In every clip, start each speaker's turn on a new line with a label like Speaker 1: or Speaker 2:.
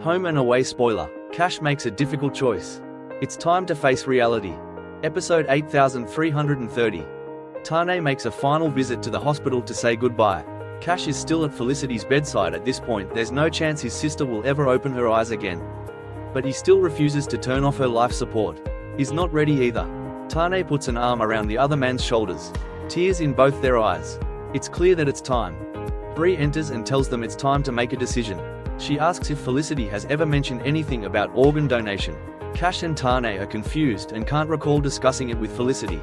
Speaker 1: Home and away spoiler, Cash makes a difficult choice. It's time to face reality. Episode 8330. Tane makes a final visit to the hospital to say goodbye. Cash is still at Felicity's bedside at this point. There's no chance his sister will ever open her eyes again. But he still refuses to turn off her life support. He's not ready either. Tane puts an arm around the other man's shoulders, tears in both their eyes. It's clear that it's time. Bree enters and tells them it's time to make a decision. She asks if Felicity has ever mentioned anything about organ donation. Cash and Tane are confused and can't recall discussing it with Felicity.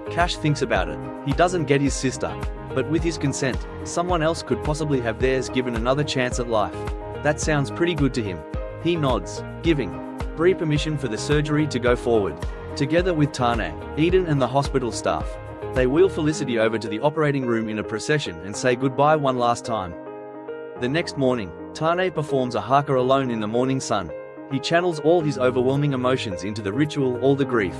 Speaker 1: Cash thinks about it. He doesn't get his sister, but with his consent, someone else could possibly have theirs given another chance at life. That sounds pretty good to him. He nods, giving Bree permission for the surgery to go forward. Together with Tane, Eden and the hospital staff, they wheel Felicity over to the operating room in a procession and say goodbye one last time. The next morning, Tane performs a haka alone in the morning sun. He channels all his overwhelming emotions into the ritual, all the grief,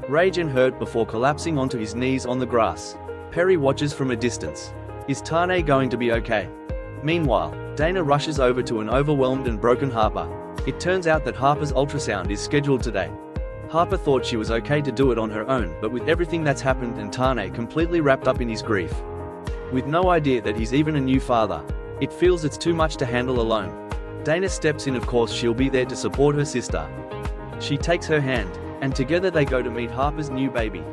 Speaker 1: rage and hurt before collapsing onto his knees on the grass. Perry watches from a distance. Is Tane going to be okay? Meanwhile, Dana rushes over to an overwhelmed and broken Harper. It turns out that Harper's ultrasound is scheduled today. Harper thought she was okay to do it on her own, but with everything that's happened and Tane completely wrapped up in his grief, with no idea that he's even a new father, it feels it's too much to handle alone. Dana steps in. Of course she'll be there to support her sister. She takes her hand, and together they go to meet Harper's new baby.